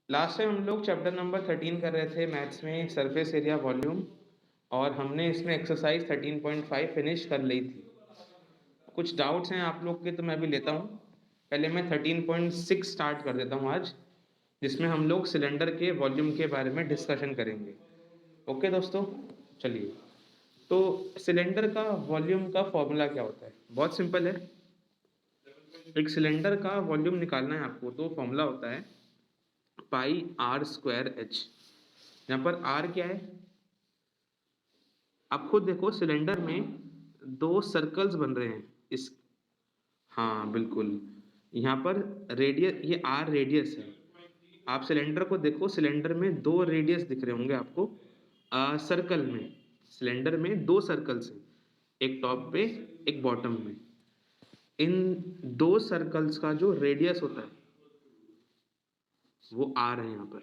Last time हम लोग chapter number 13 कर रहे थे मैथ्स में सरफेस एरिया वॉल्यूम, और हमने इसमें एक्सरसाइज 13.5 फिनिश कर ली थी। कुछ डाउट्स हैं आप लोग के तो मैं भी लेता हूँ। पहले मैं 13.6 स्टार्ट कर देता हूँ आज, जिसमें हम लोग सिलेंडर के वॉल्यूम के बारे में डिस्कशन करेंगे। ओके दोस्तों, चलिए। तो सिलेंडर का वॉल्यूम का फॉर्मूला क्या होता है? बहुत सिंपल है। एक सिलेंडर का वॉल्यूम निकालना है आपको तो फॉर्मूला होता है पाई आर स्क्वायर एच। यहाँ पर आर क्या है? आप खुद देखो, सिलेंडर में दो सर्कल्स बन रहे हैं इस। हाँ बिल्कुल, यहाँ पर रेडियस, ये आर रेडियस है। आप सिलेंडर को देखो, सिलेंडर में दो रेडियस दिख रहे होंगे आपको। सर्कल में, सिलेंडर में दो सर्कल्स हैं, एक टॉप पे एक बॉटम में। इन दो सर्कल्स का जो रेडियस होता है वो आर है। यहाँ पर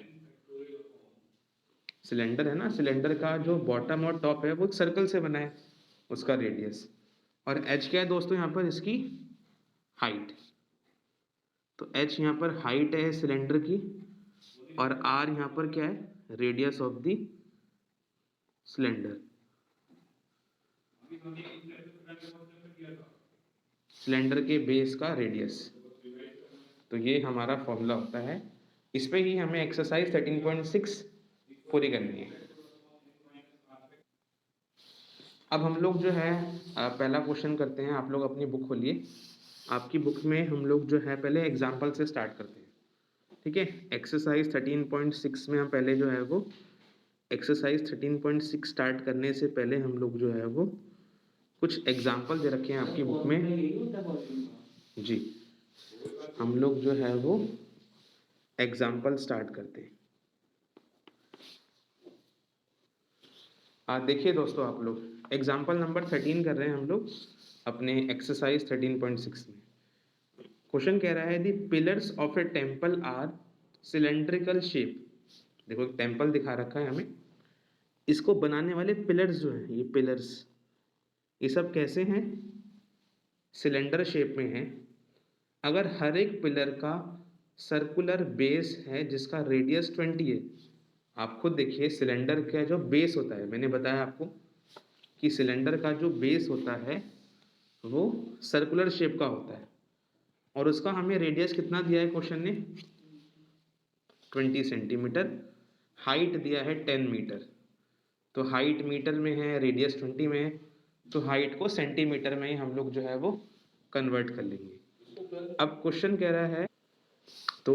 सिलेंडर है ना, सिलेंडर का जो बॉटम और टॉप है वो एक सर्कल से बना है, उसका रेडियस। और एच क्या है दोस्तों? यहाँ पर इसकी हाइट। तो एच यहाँ पर हाइट है सिलेंडर की, और आर यहाँ पर क्या है? Radius of the cylinder. Cylinder के बेस का रेडियस। तो ये हमारा फॉर्मूला होता है। इस पे ही हमें एक्सरसाइज 13.6 पूरी करनी है। अब हम लोग जो है पहला क्वेश्चन करते हैं। आप लोग अपनी बुक खोलिए। आपकी बुक में हम लोग जो है पहले एग्जाम्पल से स्टार्ट करते हैं, ठीक है। एक्सरसाइज 13.6 में हम पहले जो है वो एक्सरसाइज 13.6 स्टार्ट करने से पहले हम लोग जो है वो कुछ एग्जाम्पल दे रखे हैं आपकी बुक में जी। हम लोग जो है वो एग्जाम्पल स्टार्ट करते हैं। देखिए दोस्तों, आप लोग एग्जाम्पल नंबर 13 कर रहे हैं हम लोग अपने एक्सरसाइज 13.6 में। क्वेश्चन कह रहा है the pillars of a temple are cylindrical shape. देखो, एक टेम्पल दिखा रखा है हमें। इसको बनाने वाले पिलर्स जो हैं, ये पिलर्स, ये सब कैसे हैं? सिलेंडर शेप में है। अगर हर एक पिलर का सर्कुलर बेस है जिसका रेडियस 20 है। आप खुद देखिए, सिलेंडर का जो बेस होता है, मैंने बताया आपको कि सिलेंडर का जो बेस होता है वो सर्कुलर शेप का होता है, और उसका हमें रेडियस कितना दिया है क्वेश्चन ने? 20 सेंटीमीटर। हाइट दिया है 10 मीटर। तो हाइट मीटर में है, रेडियस 20 में है, तो हाइट को सेंटीमीटर में ही हम लोग जो है वो कन्वर्ट कर लेंगे। अब क्वेश्चन कह रहा है, तो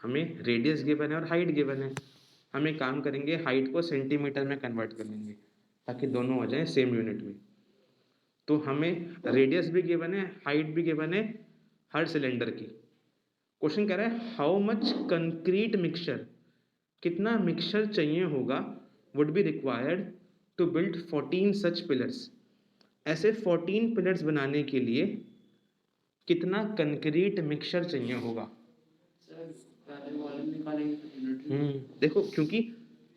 हमें रेडियस गिवन है और हाइट गिवन है। हम एक काम करेंगे, हाइट को सेंटीमीटर में कन्वर्ट कर लेंगे ताकि दोनों हो जाए सेम यूनिट में। तो हमें रेडियस भी गिवन है, हाइट भी गिवन है हर सिलेंडर की। क्वेश्चन कह रहा है हाउ मच कंक्रीट मिक्सचर, कितना मिक्सचर चाहिए होगा, would be required to build 14 such pillars. ऐसे 14 पिलर्स बनाने के लिए कितना कंक्रीट मिक्सचर चाहिए होगा? देखो, क्योंकि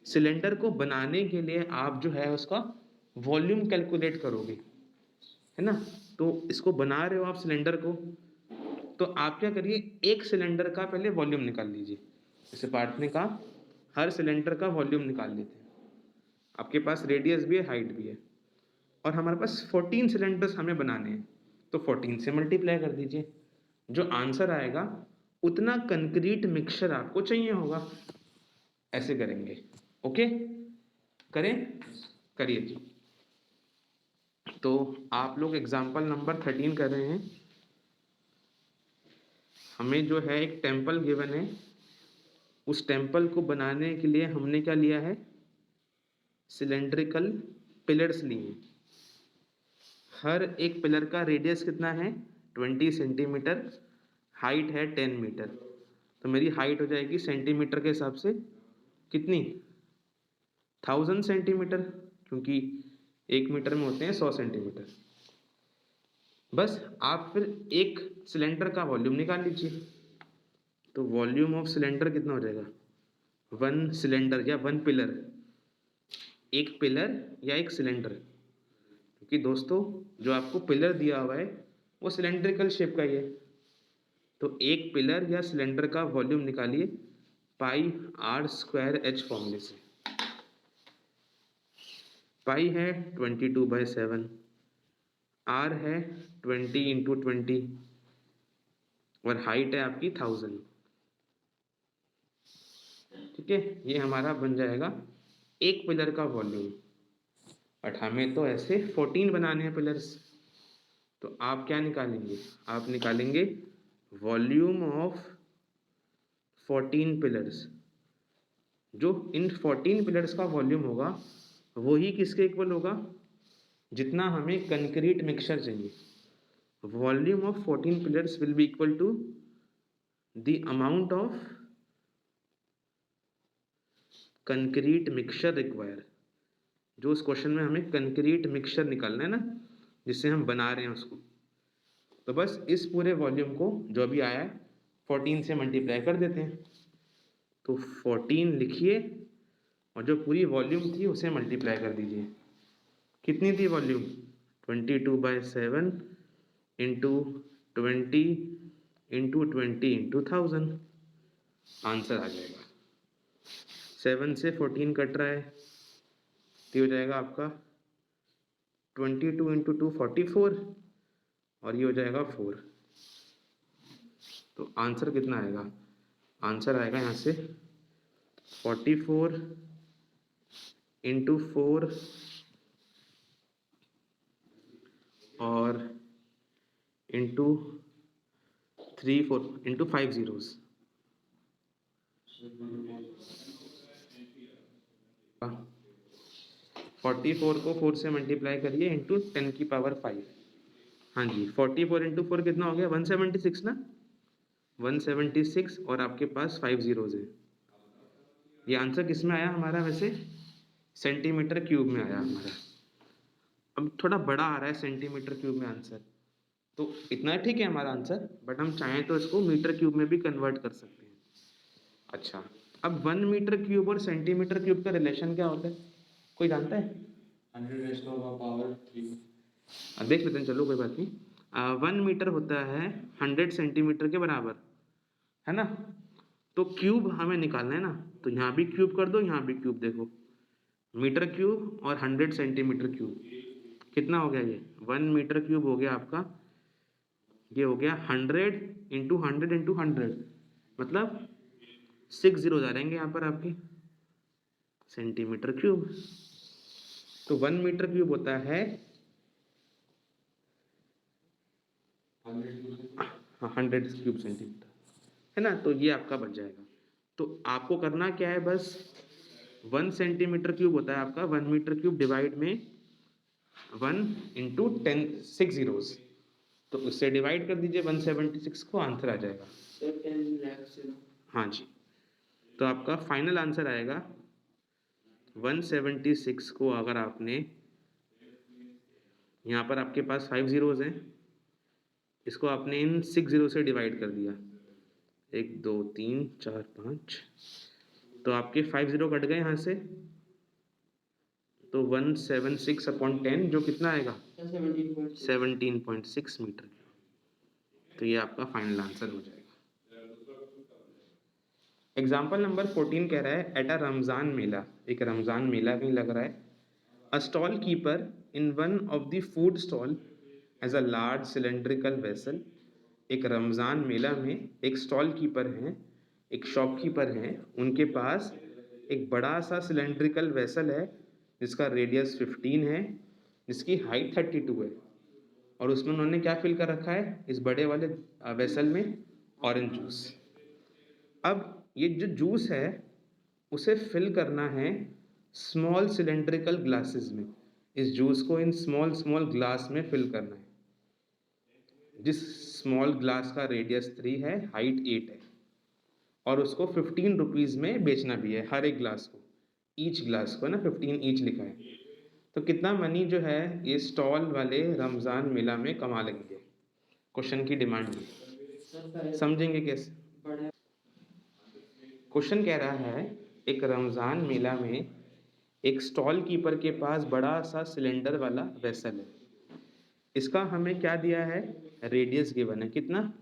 सिलेंडर को बनाने के लिए आप जो है उसका वॉल्यूम कैलकुलेट करोगे, है ना। तो इसको बना रहे हो आप सिलेंडर को, तो आप क्या करिए, एक सिलेंडर का पहले वॉल्यूम निकाल लीजिए। जैसे पार्ट ने कहा, हर सिलेंडर का वॉल्यूम निकाल लेते हैं। आपके पास रेडियस भी है, हाइट भी है, और हमारे पास 14 सिलेंडर्स हमें बनाने हैं, तो 14 से मल्टीप्लाई कर दीजिए। जो आंसर आएगा उतना कंक्रीट मिक्सचर आपको चाहिए होगा। ऐसे करेंगे। ओके, करें? करिए जी। तो आप लोग एग्जाम्पल नंबर 13 कर रहे हैं। हमें जो है एक टेम्पल गिवन है, उस टेम्पल को बनाने के लिए हमने क्या लिया है? सिलेंड्रिकल पिलर्स लिए। हर एक पिलर का रेडियस कितना है? 20 सेंटीमीटर। हाइट है 10 मीटर। तो मेरी हाइट हो जाएगी सेंटीमीटर के हिसाब से कितनी? 1000 सेंटीमीटर, क्योंकि 1 मीटर में होते हैं 100 सेंटीमीटर। बस आप फिर एक सिलेंडर का वॉल्यूम निकाल लीजिए। तो वॉल्यूम ऑफ सिलेंडर कितना हो जाएगा? वन सिलेंडर या वन पिलर, एक पिलर या एक सिलेंडर। क्योंकि दोस्तों, जो आपको पिलर दिया हुआ है वो सिलेंड्रिकल शेप का ही है। तो एक पिलर या सिलेंडर का वॉल्यूम निकालिए पाई आर स्क्वायर एच फॉर्मूले से। पाई है 22/7, आर है 20 × 20 और हाइट है आपकी 1000। ठीक है, ये हमारा बन जाएगा एक पिलर का वॉल्यूम। बट हमें तो ऐसे 14 बनाने हैं पिलर्स, तो आप क्या निकालेंगे? आप निकालेंगे वॉल्यूम ऑफ 14 पिलर्स। जो इन 14 पिलर्स का वॉल्यूम होगा वही किसके इक्वल होगा? जितना हमें कंक्रीट मिक्सचर चाहिए। Volume of 14 pillars will be equal to the amount of concrete mixture require. जो उस क्वेश्चन में हमें कंक्रीट मिक्सचर निकालना है ना, जिससे हम बना रहे हैं उसको, तो बस इस पूरे वॉल्यूम को जो भी आया है 14 से मल्टीप्लाई कर देते हैं। तो 14 लिखिए और जो पूरी वॉल्यूम थी उसे मल्टीप्लाई कर दीजिए। कितनी थी volume? 22/7 into 20 into 20 into 1000। Answer आ जाएगा। 7 से 14 कट रहा है तो हो जाएगा आपका 22 इंटू 2 44 और ये हो जाएगा 4। तो आंसर कितना आएगा? आंसर आएगा यहाँ से 44 इंटू 4 और इंटू 3 4 इंटू 5 zeros। 44 को 4 से मल्टीप्लाई करिए इंटू 10⁵। हाँ जी, 44 इंटू 4 कितना हो गया? 176 ना, 176 और आपके पास 5 zeros है। ये आंसर किस में आया हमारा? वैसे सेंटीमीटर क्यूब में आया हमारा। अब थोड़ा बड़ा आ रहा है सेंटीमीटर क्यूब में आंसर, तो इतना ठीक है हमारा आंसर, बट हम चाहें तो इसको मीटर क्यूब में भी कन्वर्ट कर सकते हैं। अच्छा, अब 1 मीटर क्यूब और सेंटीमीटर क्यूब का रिलेशन क्या होता है? कोई जानता है? 100⁻³ देख लेते हैं, चलो कोई बात नहीं। 1 मीटर होता है 100 सेंटीमीटर के बराबर, है ना? तो क्यूब हमें निकालना है ना, तो यहाँ भी क्यूब कर दो, यहाँ भी क्यूब। देखो, मीटर क्यूब और 100 सेंटीमीटर क्यूब कितना हो गया? ये 1 मीटर क्यूब हो गया आपका, ये हो गया 100 इंटू 100 इंटू 100, मतलब 6 zeros आ जाएंगे यहाँ पर आपके, सेंटीमीटर क्यूब। तो 1 मीटर क्यूब होता है 100 क्यूब सेंटीमीटर, है ना? तो ये आपका बच जाएगा। तो आपको करना क्या है? बस 1 सेंटीमीटर क्यूब होता है आपका 1 मीटर क्यूब डिवाइड में 1 इंटू 6 zeros, तो उससे डिवाइड कर दीजिए 176 को, आंसर आ जाएगा। सर 10 लाख से। हाँ जी, तो आपका फाइनल आंसर आएगा 176 को अगर आपने, यहाँ पर आपके पास 5 zeros हैं, इसको आपने इन 6 zeros से डिवाइड कर दिया, 1 2 3 4 5, तो आपके 5 zero कट गए यहाँ से, तो 176/10 जो कितना आएगा? 17.6 मीटर। तो ये आपका फाइनल आंसर हो जाएगा। एग्जाम्पल नंबर 14 कह रहा है, एट अ रमज़ान मेला, एक रमज़ान मेला कहीं लग रहा है, a stall keeper in one of the food stall as a large cylindrical vessel. एक रमज़ान मेला में एक स्टॉल कीपर हैं, एक शॉपकीपर हैं, उनके पास एक बड़ा सा सिलेंड्रिकल वेसल है जिसका रेडियस 15 है, जिसकी हाइट 32 है, और उसमें उन्होंने क्या फिल कर रखा है इस बड़े वाले वेसल में? Orange juice. अब ये जो जूस है उसे फिल करना है स्मॉल सिलेंड्रिकल ग्लासेस में। इस जूस को इन स्मॉल स्मॉल ग्लास में फिल करना है, जिस स्मॉल ग्लास का रेडियस 3 है, हाइट 8 है, और उसको 15 रुपीज़ में बेचना भी है हर एक ग्लास को, ईच ग्लास को ना 15 ईच लिखा है। तो कितना मनी जो है ये स्टॉल वाले रमज़ान मेला में कमा लेंगे? क्वेश्चन की डिमांड है, समझेंगे कैसे? क्वेश्चन कह रहा है, एक रमज़ान मेला में एक स्टॉल कीपर के पास बड़ा सा सिलेंडर वाला वेसल है, इसका हमें क्या दिया है? रेडियस गिवन है, कितना?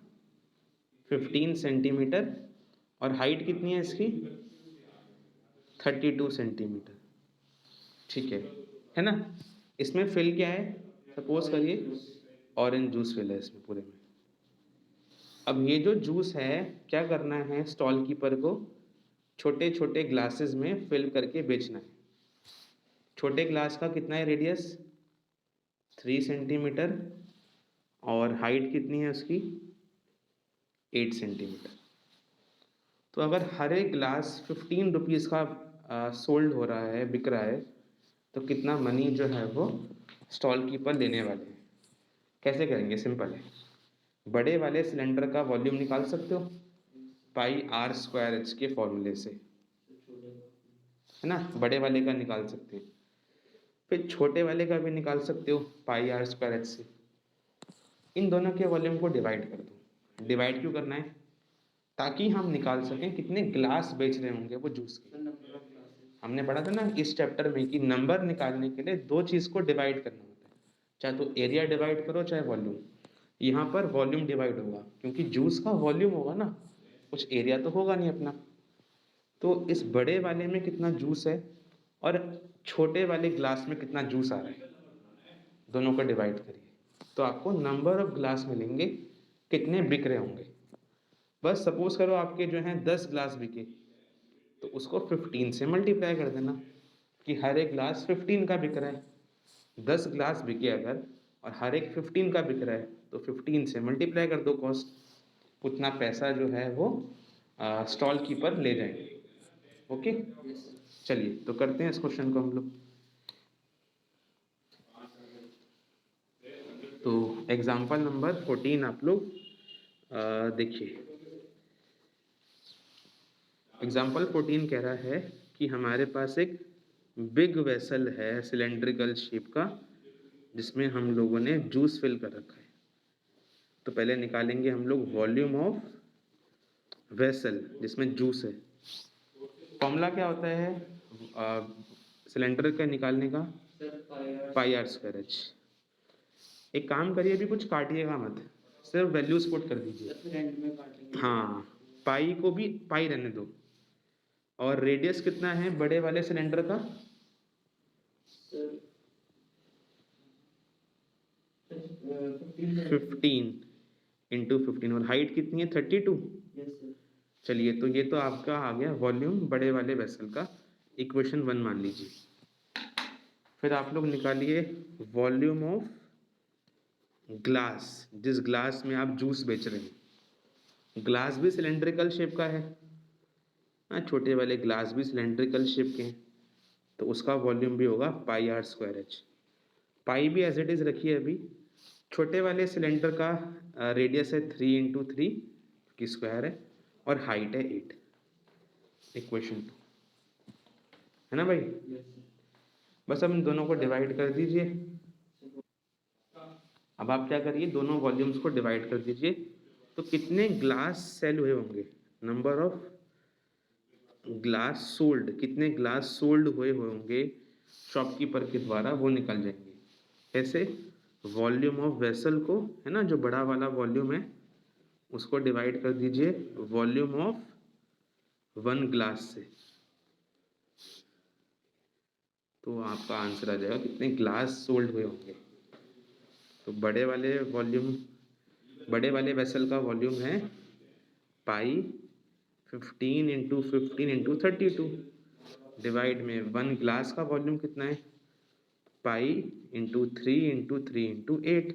15 सेंटीमीटर, और हाइट कितनी है इसकी 32 सेंटीमीटर। ठीक है ना। इसमें फिल क्या है, सपोज करिए ऑरेंज जूस फिल है इसमें पूरे में। अब ये जो जूस है क्या करना है, स्टॉल कीपर को छोटे छोटे ग्लासेस में फिल करके बेचना है। छोटे ग्लास का कितना है रेडियस 3 सेंटीमीटर और हाइट कितनी है उसकी 8 सेंटीमीटर। तो अगर हर एक ग्लास 15 रुपीज़ का सोल्ड हो रहा है, बिक रहा है, तो कितना मनी जो है वो स्टॉल कीपर लेने वाले हैं। कैसे करेंगे, सिंपल है। बड़े वाले सिलेंडर का वॉल्यूम निकाल सकते हो पाई आर स्क्वायर एच के फॉर्मूले से, है ना। बड़े वाले का निकाल सकते हैं, फिर छोटे वाले का भी निकाल सकते हो पाई आर स्क्वायर एच से। इन दोनों के वॉल्यूम को डिवाइड कर दो। डिवाइड क्यों करना है, ताकि हम निकाल सकें कितने ग्लास बेच रहे होंगे वो जूस के। हमने पढ़ा था ना इस चैप्टर में कि नंबर निकालने के लिए दो चीज़ को डिवाइड करना होता है, चाहे तो एरिया डिवाइड करो चाहे वॉल्यूम। यहाँ पर वॉल्यूम डिवाइड होगा क्योंकि जूस का वॉल्यूम होगा ना, कुछ एरिया तो होगा नहीं अपना। तो इस बड़े वाले में कितना जूस है और छोटे वाले ग्लास में कितना जूस आ रहा है, दोनों को डिवाइड करिए तो आपको नंबर ऑफ ग्लास मिलेंगे, कितने बिक रहे होंगे। बस सपोज करो आपके जो हैं 10 ग्लास बिके, तो उसको 15 से मल्टीप्लाई कर देना कि हर एक ग्लास 15 का बिक रहा है। 10 ग्लास बिके अगर और हर एक 15 का बिक रहा है तो 15 से मल्टीप्लाई कर दो कॉस्ट, उतना पैसा जो है वो स्टॉल कीपर ले जाएंगे। ओके, चलिए तो करते हैं इस क्वेश्चन को हम लोग। तो एग्जाम्पल नंबर 14 आप लोग देखिए। एग्जाम्पल 14 कह रहा है कि हमारे पास एक बिग वेसल है सिलेंड्रिकल शेप का, जिसमें हम लोगों ने जूस फिल कर रखा है। तो पहले निकालेंगे हम लोग वॉल्यूम ऑफ वेसल जिसमें जूस है। फॉर्मूला क्या होता है सिलेंडर का निकालने का, पाई आर स्क्वायर एच। एक काम करिए, अभी कुछ काटिएगा मत, सिर्फ वैल्यूज पुट कर दीजिए। हाँ, पाई को भी पाई रहने दो। और रेडियस कितना है बड़े वाले सिलेंडर का 15 इंटू 15 और हाइट कितनी है 32। चलिए तो ये तो आपका आ गया वॉल्यूम बड़े वाले वेसल का, इक्वेशन 1 मान लीजिए। फिर आप लोग निकालिए वॉल्यूम ऑफ ग्लास, जिस ग्लास में आप जूस बेच रहे हैं। ग्लास भी सिलेंड्रिकल शेप का है, छोटे वाले ग्लास भी सिलेंड्रिकल शेप के हैं, तो उसका वॉल्यूम भी होगा पाई आर स्क्वायर एच। पाई भी एज इट इज रखिए अभी। छोटे वाले सिलेंडर का रेडियस है 3 इंटू 3 की स्क्वायर है और हाइट है 8। इक्वेशन 2 है ना भाई। बस अब इन दोनों को डिवाइड कर दीजिए। अब आप क्या करिए, दोनों वॉल्यूम्स को डिवाइड कर दीजिए तो कितने ग्लास सेल हुए होंगे, नंबर ऑफ ग्लास सोल्ड, कितने ग्लास सोल्ड हुए होंगे शॉपकीपर के द्वारा, वो निकल जाएंगे। ऐसे वॉल्यूम ऑफ वेसल को, है ना, जो बड़ा वाला वॉल्यूम है उसको डिवाइड कर दीजिए वॉल्यूम ऑफ 1 ग्लास से, तो आपका आंसर आ जाएगा कितने ग्लास सोल्ड हुए होंगे। तो बड़े वाले वेसल का वॉल्यूम है पाई 15 इंटू 15 इंटू 32 डिवाइड में 1 ग्लास का वॉल्यूम कितना है पाई इंटू 3 इंटू 3 इंटू 8।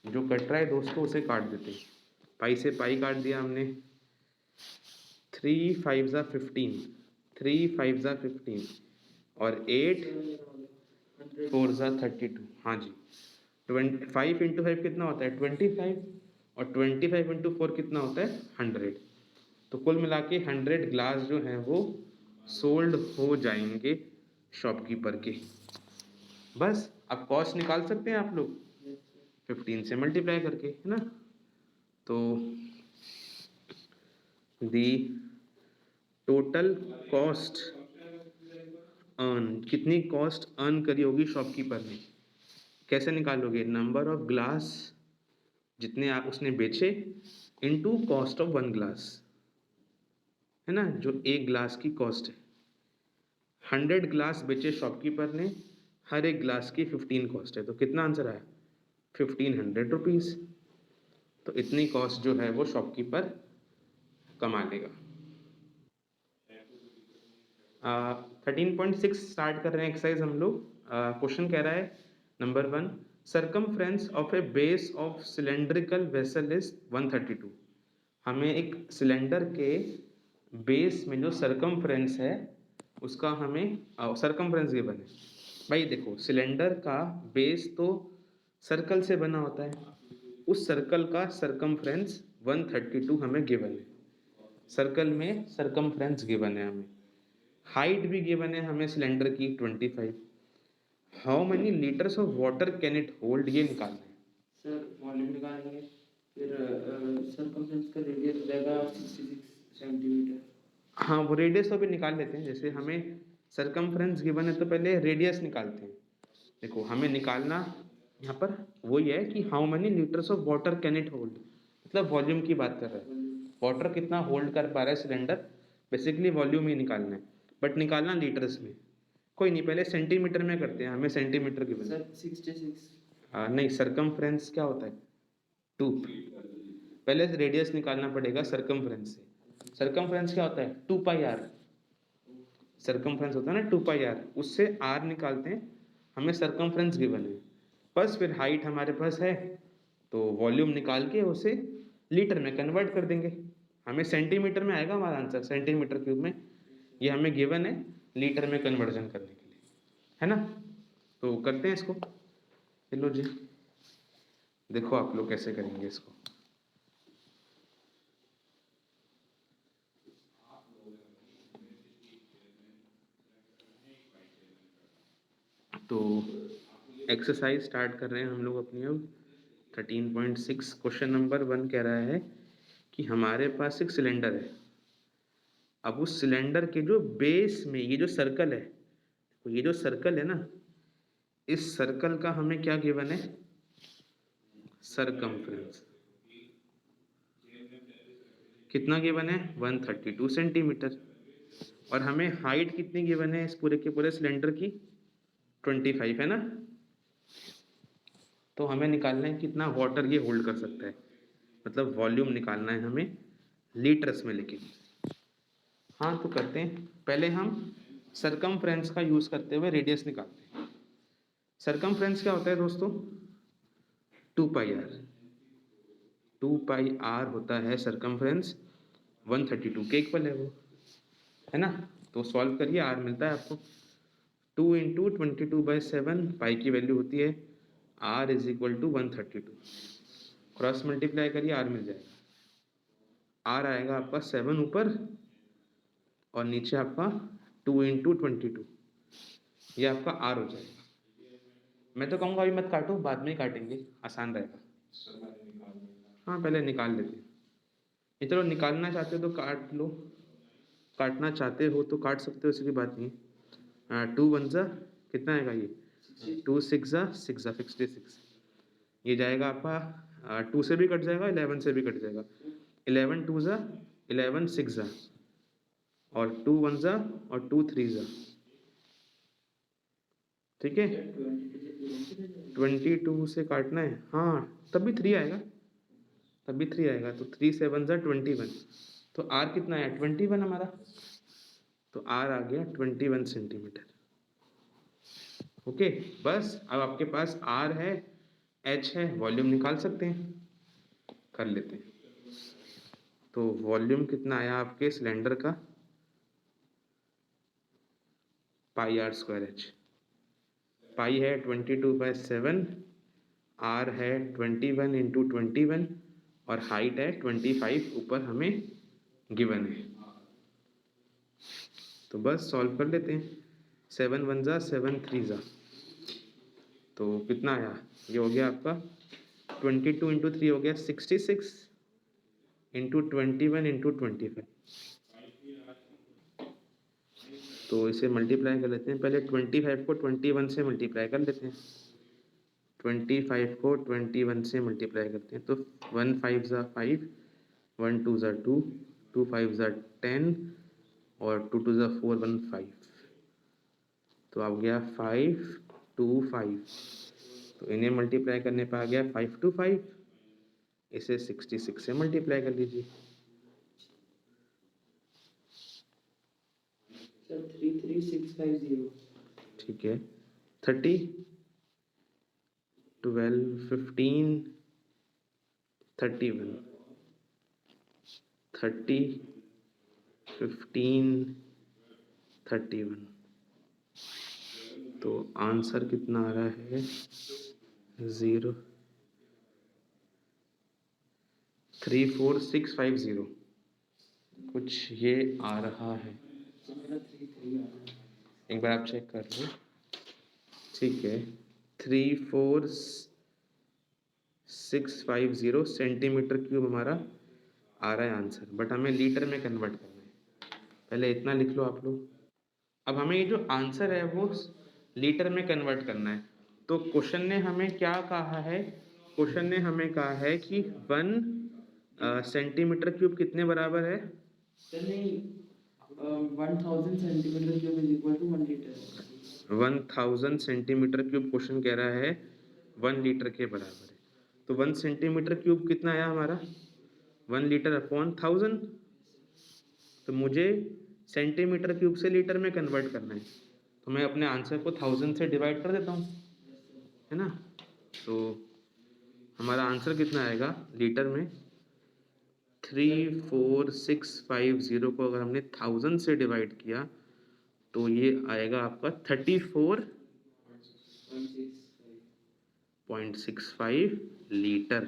जो कट रहा है दोस्तों उसे काट देते हैं, पाई से पाई काट दिया हमने। 3 5 ज़ा 15, 3 5 ज़ा 15 और 8 4 ज़ा 32। हाँ जी, 5 इंटू 5 कितना होता है 25 और 25 इंटू 4 कितना होता है 100। तो कुल मिला के 100 ग्लास जो हैं वो सोल्ड हो जाएंगे शॉपकीपर के। बस अब कॉस्ट निकाल सकते हैं आप लोग 15 से मल्टीप्लाई करके, है ना। तो दी टोटल कॉस्ट अर्न, कितनी कॉस्ट अर्न करी होगी शॉपकीपर ने, कैसे निकालोगे, नंबर ऑफ ग्लास जितने आप उसने बेचे इनटू कॉस्ट ऑफ 1 ग्लास। है ना, जो एक ग्लास की कॉस्ट है। 100 ग्लास बेचे शॉपकीपर ने, हर एक ग्लास की 15 कॉस्ट है, तो कितना आंसर आया? 1500 रुपीज़। तो इतनी कॉस्ट जो है वो शॉपकीपर कमा लेगा। 13.6 स्टार्ट कर रहे हैं एक्सरसाइज हम लोग। क्वेश्चन कह रहा है number 1, circumference of A base of cylindrical vessel is 132। हमें एक सिलेंडर के बेस में जो सरकमफ्रेंस है उसका हमें सरकमफ्रेंस गिवन है। भाई देखो, सिलेंडर का बेस तो सर्कल से बना होता है, उस सर्कल का सरकमफ्रेंस 132 हमें गिवन है। सर्कल में सरकमफ्रेंस गिवन है हमें, हाइट भी गिवन है हमें सिलेंडर की 25। How many litres of water can it hold, ये निकालना है। सर वॉल्यूम निकालेंगे, फिर सरकमफ्रेंस का रेडियस हो जाएगा 66 सेंटीमीटर। हाँ, वो रेडियस तो भी निकाल लेते हैं। जैसे हमें सरकमफ्रेंस गिवन है तो पहले रेडियस निकालते हैं। देखो, हमें निकालना यहाँ पर वही है कि how many litres of water can it hold, मतलब वॉल्यूम की बात कर रहा है। वाटर कितना होल्ड कर पा रहा है सिलेंडर, बेसिकली वॉल्यूम ही निकालना है, बट निकालना लीटर्स में। कोई नहीं, पहले सेंटीमीटर में करते हैं, हमें सेंटीमीटर गिवन है। सर 66। नहीं, सरकमफ्रेंस क्या होता है? 2। पहले रेडियस निकालना पड़ेगा सरकमफ्रेंस से। सरकमफ्रेंस क्या होता है? 2πr। सरकमफ्रेंस होता है ना 2πr, उससे r निकालते हैं, हमें सरकमफ्रेंस गिवन है। बस फिर हाइट हमारे पास है तो वॉल्यूम निकाल के उसे लीटर में कन्वर्ट कर देंगे, हमें सेंटीमीटर में आएगा हमारा आंसर, सेंटीमीटर क्यूब में। ये हमें गिवन है लीटर में कन्वर्जन करने के लिए, है ना। तो करते हैं इसको। चलो जी, देखो आप लोग कैसे करेंगे इसको। तो एक्सरसाइज स्टार्ट कर रहे हैं हम लोग अपनी अब। 13.6 क्वेश्चन नंबर 1 कह रहा है कि हमारे पास एक सिलेंडर है। अब उस सिलेंडर के जो बेस में ये जो सर्कल है, तो ये जो सर्कल है ना, इस सर्कल का हमें क्या गिवन है? सरकमफ्रेंस। कितना गिवन है? 132 सेंटीमीटर। और हमें हाइट कितनी गिवन है इस पूरे के पूरे सिलेंडर की? 25, है ना। तो हमें निकालना है कितना वाटर ये होल्ड कर सकता है, मतलब वॉल्यूम निकालना है हमें लीटर्स में लेके। हाँ, तो करते हैं। पहले हम सरकमफ्रेंस का यूज करते हुए रेडियस निकालते हैं। सरकमफ्रेंस क्या होता है दोस्तों? 2πr। 2πr होता है सरकमफ्रेंस, 132 के इक्वल है वो, है ना। तो सॉल्व करिए, आर मिलता है आपको 2 इंटू 22/7, पाई की वैल्यू होती है r is equal to 132। Cross multiply करिए, आर मिल जाएगा। आर आएगा आपका 7 ऊपर और नीचे आपका 2 इंटू 22, ये आपका आर हो जाएगा। मैं तो कहूँगा अभी मत काटो, बाद में ही काटेंगे, आसान रहेगा। हाँ, पहले निकाल लेते हैं। ये चलो, निकालना चाहते हो तो काट लो, काटना चाहते हो तो काट सकते हो, इसकी बात नहीं है। 2 1 जा कितना आएगा ये? 2 6 जा 6 जा 66। ये जाएगा आपका 2 से भी कट जाएगा, 11 से भी कट जाएगा। 11 2 जा 11 6 जा, और 2 1 जा और 2 3 जा, ठीक है। 22 से काटना है, हाँ तभी 3 आएगा, तभी 3 आएगा। तो 3 7 जा 21, तो आर कितना है? 21 हमारा। तो आर आ गया 21 सेंटीमीटर। ओके, बस अब आपके पास आर है, एच है, वॉल्यूम निकाल सकते हैं, कर लेते हैं। तो वॉल्यूम कितना आया आपके सिलेंडर का? πr²h। पाई है 22/7, आर है 21 इंटू 21, और हाइट है 25 ऊपर हमें गिवन है। तो बस सॉल्व कर लेते हैं। 7 1 जा 7 3 जा, तो कितना आया? ये हो गया आपका 22 इंटू 3 हो गया 66 इंटू 21 इंटू 25। तो इसे मल्टीप्लाई कर लेते हैं। पहले 25 को 21 से मल्टीप्लाई कर लेते हैं। 25 को 21 से मल्टीप्लाई करते हैं तो 1 5 ज़ा 5, 1 2 ज़ा 2, 2 5 ज़ा 10 और 2 2 ज़ा 4 1 5, तो आ गया 5 2 5, तो इन्हें मल्टीप्लाई करने पर आ गया 5 2 5, इसे 66 से मल्टीप्लाई कर लीजिए। सर 33650। ठीक है, 30 12 15 31, 30 15 31, तो आंसर कितना आ रहा है 0 34650, कुछ ये आ रहा है। सर मेरा 33 आ रहा है। एक बार आप चेक कर लो। ठीक है, 34650 सेंटीमीटर क्यूब हमारा आ रहा है आंसर, बट हमें लीटर में कन्वर्ट करना है। पहले इतना लिख लो आप लोग। अब हमें ये जो आंसर है वो लीटर में कन्वर्ट करना है। तो क्वेश्चन ने हमें क्या कहा है? क्वेश्चन ने हमें कहा है कि 1 सेंटीमीटर क्यूब कितने बराबर है? सर नहीं, 1000 centimetre cube is equal to 1 litre. 1000 centimetre cube question कह रहा है 1 लीटर के बराबर है। तो 1 सेंटीमीटर क्यूब कितना आया हमारा? 1 लीटर अपॉन 1000। तो मुझे सेंटीमीटर क्यूब से लीटर में कन्वर्ट करना है, तो मैं अपने आंसर को 1000 से डिवाइड कर देता हूँ, है ना। तो हमारा आंसर कितना आएगा लीटर में? 34650 को अगर हमने 1000 से डिवाइड किया तो ये आएगा आपका 34.65 लीटर।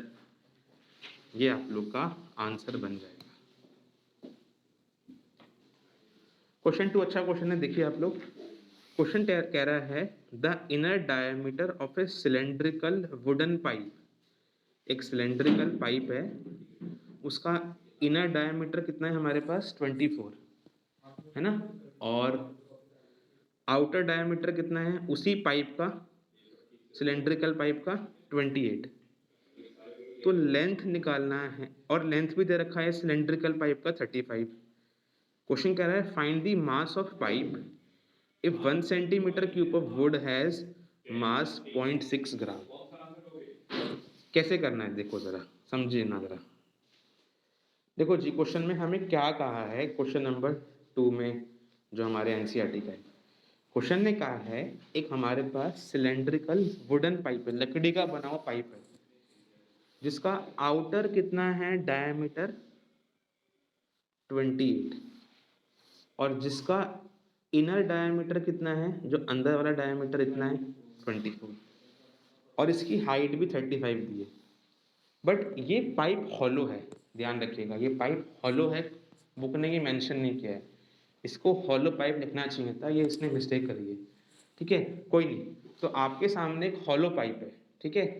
ये आप लोग का आंसर बन जाएगा। क्वेश्चन 2 अच्छा क्वेश्चन है, देखिए आप लोग। क्वेश्चन कह रहा है the inner diameter of A cylindrical wooden pipe. एक सिलेंड्रिकल पाइप है, उसका इनर डायमीटर कितना है हमारे पास? 24, है ना। और आउटर डायमीटर कितना है उसी पाइप का, सिलेंड्रिकल पाइप का? 28। तो लेंथ निकालना है, और लेंथ भी दे रखा है सिलेंड्रिकल पाइप का 35। क्वेश्चन कह रहा है find the mass of pipe if 1 centimetre cube of would has मास 0.6 ग्राम। कैसे करना है देखो जरा, समझिए ना जरा। देखो जी, क्वेश्चन में हमें क्या कहा है, क्वेश्चन नंबर 2 में जो हमारे एनसीईआरटी का है, क्वेश्चन ने कहा है एक हमारे पास सिलेंड्रिकल वुडन पाइप है, लकड़ी का बना हुआ पाइप है, जिसका आउटर कितना है डायमीटर 28, और जिसका इनर डायमीटर कितना है, जो अंदर वाला डायमीटर इतना है 24, और इसकी हाइट भी 35 दी है। बट ये पाइप हॉलो है, ध्यान रखिएगा, ये पाइप हॉलो है। बुक ने ये मेंशन नहीं किया है, इसको हॉलो पाइप लिखना चाहिए था, ये इसने मिस्टेक करी है। ठीक है, कोई नहीं। तो आपके सामने एक हॉलो पाइप है, ठीक है,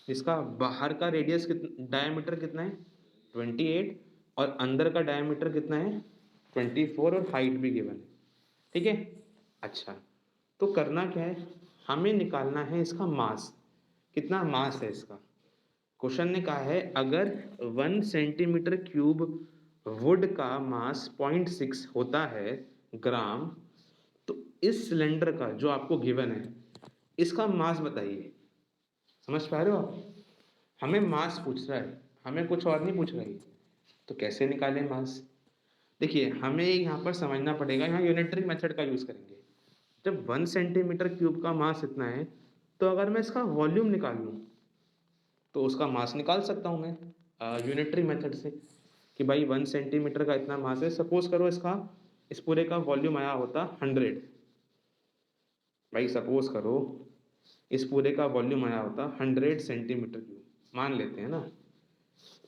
जिसका बाहर का रेडियस डायमीटर कितना है 28, और अंदर का डायमीटर कितना है 24, और हाइट भी गिवन है। ठीक है, अच्छा, तो करना क्या है, हमें निकालना है इसका मास। कितना मास है इसका? क्वेश्चन ने कहा है अगर 1 सेंटीमीटर क्यूब वुड का मास 0.6 होता है ग्राम, तो इस सिलेंडर का जो आपको गिवन है इसका मास बताइए। समझ पा रहे हो आप? हमें मास पूछ रहा है, हमें कुछ और नहीं पूछ रहा है। तो कैसे निकालें मास? देखिए, हमें यहाँ पर समझना पड़ेगा, यहाँ यूनिटरी मेथड का यूज करेंगे। जब 1 सेंटीमीटर क्यूब का मास इतना है, तो अगर मैं इसका वॉल्यूम निकाल लूँ तो उसका मास निकाल सकता हूँ मैं यूनिटरी मेथड से, कि भाई 1 सेंटीमीटर का इतना मास है। सपोज करो इसका, इस पूरे का वॉल्यूम आया होता 100, भाई सपोज करो इस पूरे का वॉल्यूम आया होता 100 सेंटीमीटर क्यूब, मान लेते हैं ना।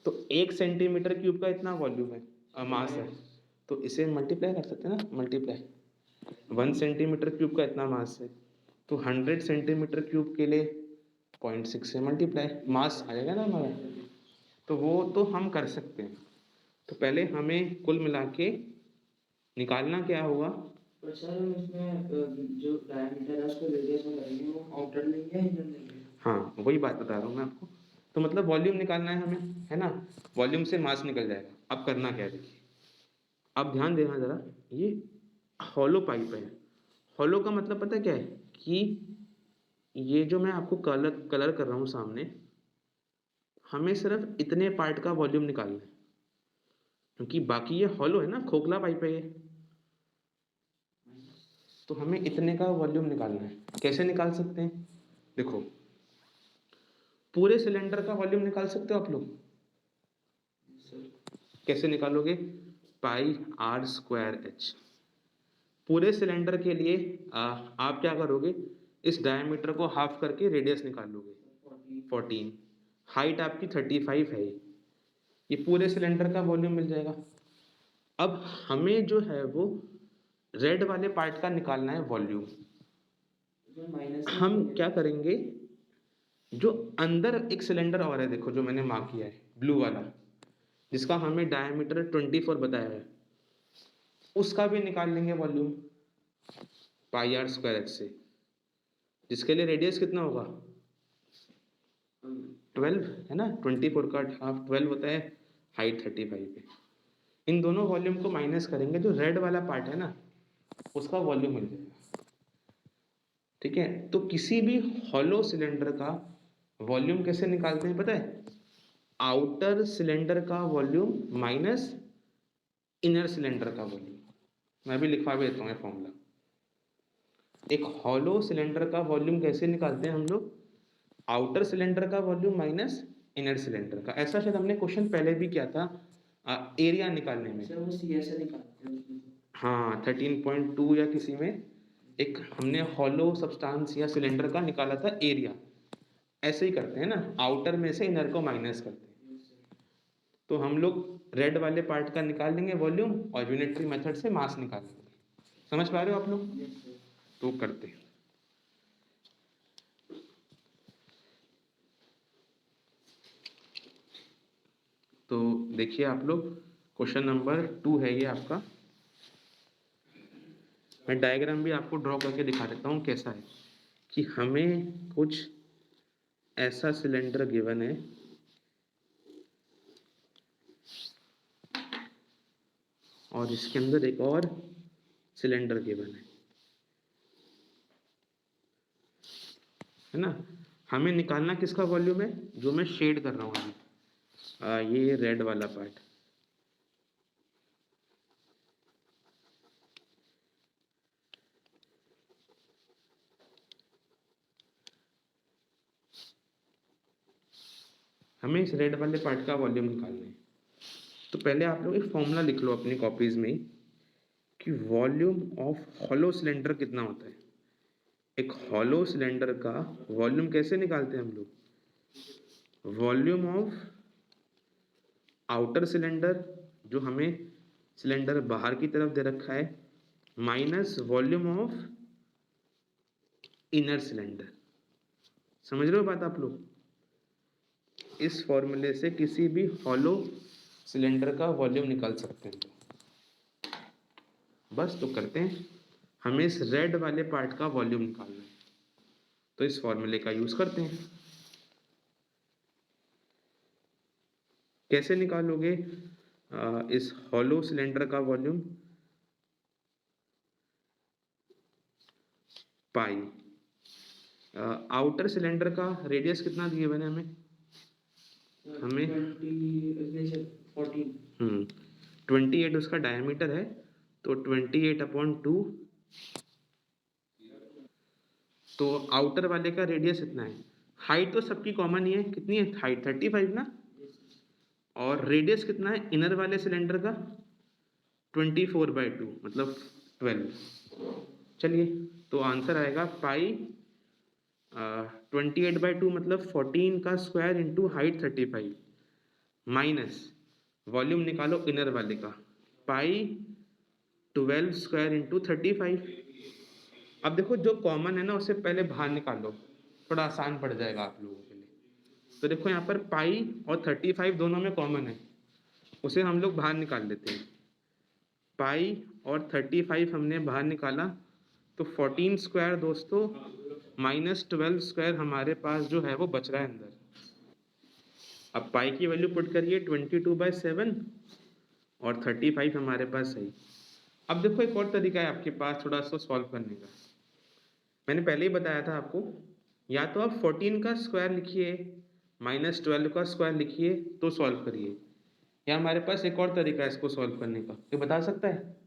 तो 1 सेंटीमीटर क्यूब का इतना वॉल्यूम है, मास है, तो इसे मल्टीप्लाई कर सकते हैं ना, मल्टीप्लाई 1 सेंटीमीटर क्यूब का इतना मास है, तो 100 सेंटीमीटर क्यूब के लिए 0.6 से मल्टीप्लाई, मास आ जाएगा ना हमारा। तो वो तो हम कर सकते हैं। तो पहले हमें कुल मिला के निकालना क्या होगा? पर सर हम इसमें जो डायमीटर है उसको रेडियस में करेंगे, वो आउटर लेंगे या इनर लेंगे? हाँ, वही बात बता रहा हूँ मैं आपको। तो मतलब वॉल्यूम निकालना है हमें, है ना, वॉल्यूम से मास निकल जाएगा। अब करना क्या है देखिए, अब ध्यान देना ज़रा, ये हॉलो पाइप है। हॉलो का मतलब पता है क्या है कि ये जो मैं आपको कलर कलर कर रहा हूँ सामने, हमें सिर्फ इतने पार्ट का वॉल्यूम निकालना है, क्योंकि बाकी ये हॉलो है ना, खोखला पाइप है ये, तो हमें इतने का वॉल्यूम निकालना है। कैसे निकाल सकते हैं? देखो, पूरे सिलेंडर का वॉल्यूम निकाल सकते हो आप लोग। कैसे निकालोगे? पाई आर स्क्वायर एच। पूरे सिलेंडर के लिए आप क्या करोगे, इस डायमीटर को हाफ करके रेडियस निकाल लोगे 14, हाइट आपकी 35 है, ये पूरे सिलेंडर का वॉल्यूम मिल जाएगा। अब हमें जो है वो रेड वाले पार्ट का निकालना है वॉल्यूम। हम क्या करेंगे, जो अंदर एक सिलेंडर और है, देखो जो मैंने मार्क किया है ब्लू वाला, जिसका हमें डायमीटर 24 बताया है, उसका भी निकाल लेंगे volume pi r square h से, जिसके लिए रेडियस कितना होगा 12 है ना, 24 का हाफ 12 होता है, हाइट 35 है। इन दोनों वॉल्यूम को माइनस करेंगे, जो रेड वाला पार्ट है ना उसका वॉल्यूम मिल जाएगा। ठीक है, तो किसी भी हॉलो सिलेंडर का वॉल्यूम कैसे निकालते हैं पता है? आउटर सिलेंडर का वॉल्यूम माइनस इनर सिलेंडर का वॉल्यूम। मैं भी लिखवा भी देता हूँ फॉर्मूला। एक हॉलो सिलेंडर का वॉल्यूम कैसे निकालते हैं हम लोग? आउटर सिलेंडर का वॉल्यूम माइनस इनर सिलेंडर का। ऐसा शायद हमने क्वेश्चन पहले भी किया था एरिया निकालने में। वो सी ऐसे निकालते हैं उसमें। हाँ, 13.2 या किसी में एक हमने हॉलो सब्सटेंस या सिलेंडर का निकाला था एरिया। ऐसे ही करते हैं ना, आउटर में से इनर को माइनस करते हैं। तो हम लोग रेड वाले पार्ट का निकाल लेंगे वॉल्यूम और यूनिटरी मेथड से मास निकाल लेंगे। समझ पा रहे हो आप लोग? तो करते हैं। तो देखिए आप लोग, क्वेश्चन नंबर 2 है ये आपका। मैं डायग्राम भी आपको ड्रॉ करके दिखा देता हूँ कैसा है, कि हमें कुछ ऐसा सिलेंडर गिवन है, और इसके अंदर एक और सिलेंडर गिवन है ना। हमें निकालना किसका वॉल्यूम है? जो मैं शेड कर रहा हूँ अभी, ये रेड वाला पार्ट। हमें इस रेड वाले पार्ट का वॉल्यूम निकालना है। तो पहले आप लोग एक फॉर्मूला लिख लो अपनी कॉपीज में कि वॉल्यूम ऑफ हॉलो सिलेंडर कितना होता है। एक हॉलो सिलेंडर का वॉल्यूम कैसे निकालते हैं हम लोग? वॉल्यूम ऑफ आउटर सिलेंडर, जो हमें सिलेंडर बाहर की तरफ दे रखा है, minus volume of inner cylinder. समझ रहे हो बात आप लोग? इस फॉर्मूले से किसी भी हॉलो सिलेंडर का वॉल्यूम निकाल सकते हैं। बस तो करते हैं, हमें इस रेड वाले पार्ट का वॉल्यूम निकालना है, तो इस फॉर्मूले का यूज करते हैं। कैसे निकालोगे इस हॉलो सिलेंडर का वॉल्यूम? पाई। आउटर सिलेंडर का रेडियस कितना दिए हुए हमें? हमें 28 उसका डायमीटर है, तो 28/2। तो आउटर वाले का रेडियस इतना है। हाइट तो सबकी कॉमन ही है, कितनी है हाइट? 35 ना। और रेडियस कितना है इनर वाले सिलेंडर का? 24/2 मतलब 12। चलिए, तो आंसर आएगा पाई 28/2 मतलब 14 का square into height 35 minus volume निकालो इनर वाले का, पाई 12 स्क्वायर इंटू 35। अब देखो, जो कॉमन है ना उसे पहले बाहर निकालो, थोड़ा आसान पड़ जाएगा आप लोगों के लिए। तो देखो यहाँ पर पाई और 35 दोनों में कॉमन है, उसे हम लोग बाहर निकाल लेते हैं। पाई और 35 हमने बाहर निकाला, तो 14 स्क्वायर दोस्तों माइनस 12 स्क्वायर हमारे पास जो है वो बच रहा है अंदर। अब पाई की वैल्यू पुट करिए 22/7 और 35 हमारे पास सही। अब देखो एक और तरीका है आपके पास थोड़ा सा सॉल्व करने का। मैंने पहले ही बताया था आपको, या तो आप 14 का स्क्वायर लिखिए -12 का स्क्वायर लिखिए तो सॉल्व करिए, या हमारे पास एक और तरीका है इसको सॉल्व करने का, ये बता सकता है?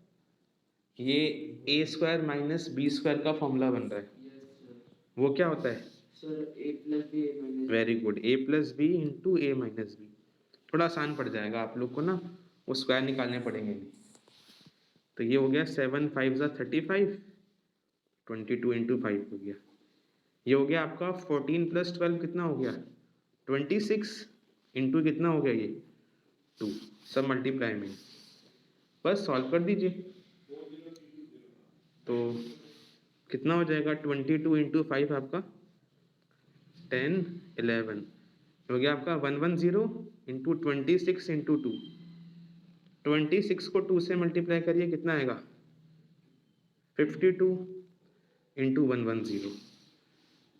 ये a square minus b square का फॉर्मूला बन रहा है, वो क्या होता है? Sir a plus b a minus. Very good, a plus b into a minus b. थोड़ा आसान पड़ जाएगा आप लोग को ना, वो स्क्वायर निकालने पड़ेंगे नहीं। तो ये हो गया 7 5 ज़ा 35, 22 इंटू 5 हो गया। ये हो गया आपका 14 प्लस 12 कितना हो गया? 26 इंटू कितना हो गया ये? 2। सब मल्टीप्लाई में, बस सॉल्व कर दीजिए। तो कितना हो जाएगा? 22 इंटू 5 आपका 10 11 हो गया आपका 110 इंटू 26 इंटू 2। 26 को 2 से मल्टीप्लाई करिए, कितना आएगा? 52 इंटू 110।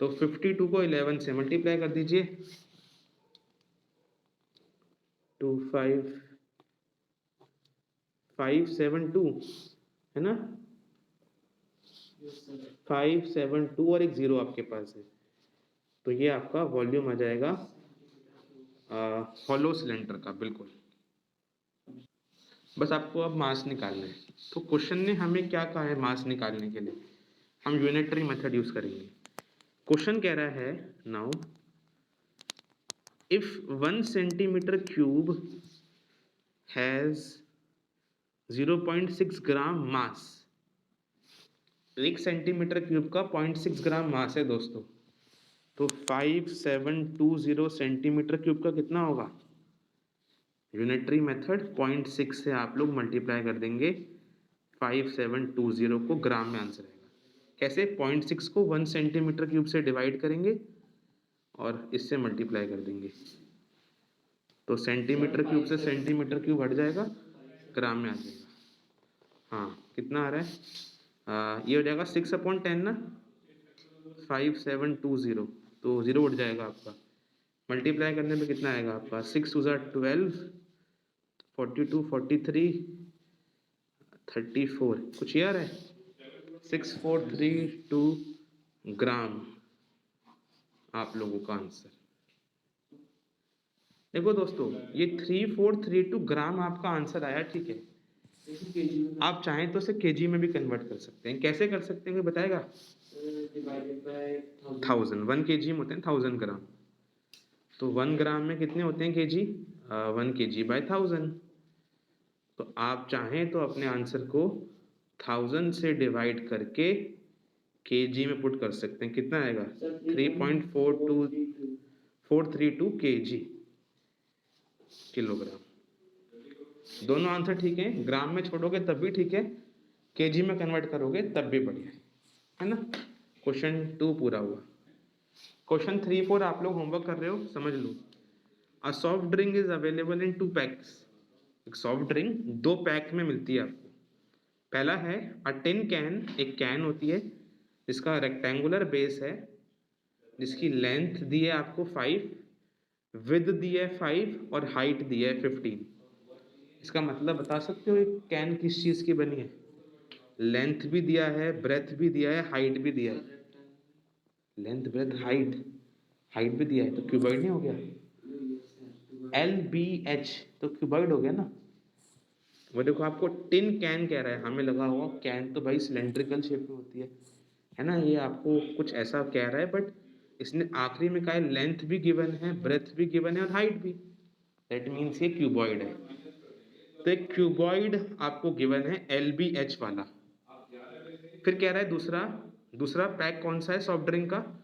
तो 52 को 11 से मल्टीप्लाई कर दीजिए, 572 है ना? 572 और एक 0 आपके पास है, तो ये आपका वॉल्यूम आ जाएगा हॉलो सिलेंडर का। बिल्कुल, बस आपको अब मास निकालना है। तो क्वेश्चन ने हमें क्या कहा है मास निकालने के लिए? हम यूनिटरी मेथड यूज करेंगे। क्वेश्चन कह रहा है now if 1 centimetre cube has 0.6 gram mass. 1 centimetre cube का 0.6 ग्राम मास है दोस्तों। तो 5720 सेंटीमीटर क्यूब का कितना होगा? यूनिटरी मेथड 0.6 से आप लोग मल्टीप्लाई कर देंगे 5720 को, ग्राम में आंसर आएगा। कैसे? 0.6 को 1 सेंटीमीटर क्यूब से डिवाइड करेंगे और इससे मल्टीप्लाई कर देंगे, तो सेंटीमीटर क्यूब से सेंटीमीटर क्यूब हट जाएगा, ग्राम में आ जाएगा। हाँ, कितना आ रहा है? ये हो जाएगा 6/10 ना, 5720, तो 0 उठ जाएगा आपका। मल्टीप्लाई करने पे कितना आएगा आपका? 6 2 12, 42 43 34, कुछ यार है 6432 ग्राम आप लोगों का आंसर। देखो दोस्तों, ये 3432 ग्राम आपका आंसर आया, ठीक है। आप चाहें तो इसे केजी में भी कन्वर्ट कर सकते हैं। कैसे कर सकते हैं बताएगा? डिवाइडेड बाय 1000, 1 केजी में होते हैं 1000 ग्राम, तो 1 ग्राम में कितने होते हैं केजी? 1 KG bye 1000। तो आप चाहें तो अपने आंसर को 1000 से डिवाइड करके केजी में पुट कर सकते हैं। कितना आएगा? 3.42432 केजी, किलोग्राम। दोनों आंसर ठीक है, ग्राम में छोड़ोगे तब भी ठीक है, केजी में कन्वर्ट करोगे तब भी बढ़िया है ना? क्वेश्चन 2 पूरा हुआ। क्वेश्चन 3 4 आप लोग होमवर्क कर रहे हो, समझ लो। A soft drink is available in 2 packs. एक सॉफ्ट ड्रिंक 2 पैक में मिलती है आपको। पहला है अ टिन कैन, एक कैन होती है जिसका रेक्टेंगुलर बेस है, जिसकी लेंथ दी है आपको 5, विड्थ दी है 5 और हाइट दी है 15। इसका मतलब बता सकते हो एक कैन किस चीज की बनी है? लेंथ भी दिया है, ब्रेथ भी दिया है, हाइट भी दिया है। लेंथ ब्रेथ हाइट, हाइट भी दिया है, तो क्यूबॉइड नहीं हो गया? LBH तो क्यूबॉइड हो गया ना। वो देखो आपको टिन कैन कह रहा है, हमें लगा हुआ कैन तो भाई सिलेंड्रिकल शेप में होती है ना? ये आपको कुछ ऐसा कह रहा है, बट इसने आखिरी में कहा है लेंथ भी गिवन है, ब्रेथ भी गिवन है और हाइट भी। दैट मीन्स ये क्यूबॉइड है। तो एक क्यूबॉइड आपको गिवन है LBH वाला। फिर कह रहा है दूसरा, दूसरा पैक कौन सा है सॉफ्ट ड्रिंक का?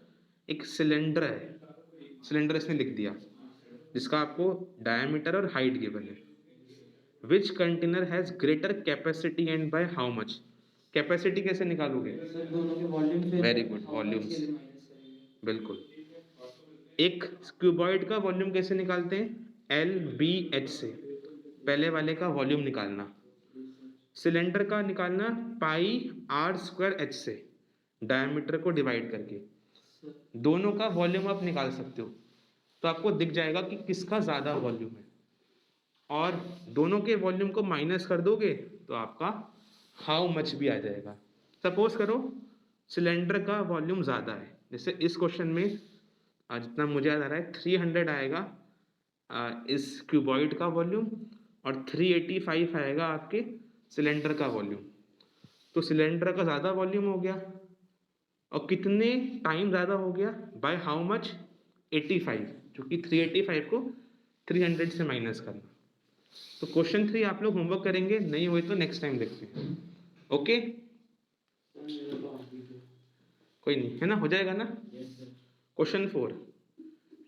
एक सिलेंडर है, सिलेंडर इसने लिख दिया जिसका आपको डायमीटर और हाइट गिवन है। Which container has greater capacity and by how much? Capacity कैसे निकालोगे? सर दोनों के वॉल्यूम से। वेरी गुड, वॉल्यूम्स, बिल्कुल। एक क्यूबॉइड का वॉल्यूम कैसे निकालते हैं? LBH से, पहले वाले का वॉल्यूम निकालना। सिलेंडर का निकालना पाई आर स्क्वायर एच से, डायमीटर को डिवाइड करके। दोनों का वॉल्यूम आप निकाल सकते हो, तो आपको दिख जाएगा कि किसका ज्यादा वॉल्यूम है। और दोनों के वॉल्यूम को माइनस कर दोगे तो आपका हाउ मच भी आ जाएगा। सपोज करो सिलेंडर का वॉल्यूम ज़्यादा है, जैसे इस क्वेश्चन में जितना मुझे याद आ रहा है 300 आएगा इस क्यूबॉइड का वॉल्यूम और 385 आएगा आपके सिलेंडर का वॉल्यूम। तो सिलेंडर का ज़्यादा वॉल्यूम हो गया और कितने टाइम ज़्यादा हो गया, बाय हाउ मच, 85, जो कि 385 को 300 से माइनस करना। तो क्वेश्चन 3 आप लोग होमवर्क करेंगे, नहीं हुए तो नेक्स्ट टाइम देखते हैं। ओके, कोई नहीं है ना, हो जाएगा ना। Question 4,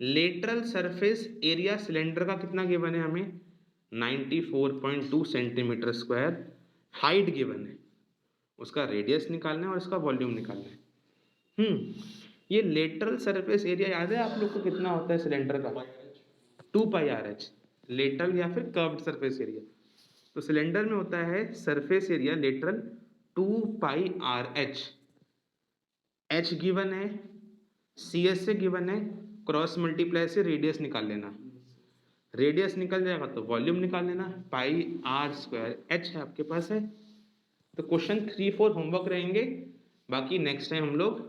lateral surface area cylinder का कितना गिवन है हमें, 94.2 सेंटीमीटर स्क्वायर। हाइट गिवन है, उसका रेडियस निकालना है और उसका वॉल्यूम निकालना है। ये लेटरल सरफेस एरिया याद है आप लोग को कितना होता है सिलेंडर का, 2πRH, लेटरल या फिर कर्व्ड सरफेस एरिया। तो सिलेंडर में होता है surface area lateral 2πRH। H given है, CS से गिवन है, क्रॉस मल्टीप्लाई से रेडियस निकाल लेना, रेडियस निकल जाएगा तो वॉल्यूम निकाल लेना, πr²। H है आपके पास है। तो क्वेश्चन 3, 4 होमवर्क रहेंगे, बाकी नेक्स्ट टाइम हम लोग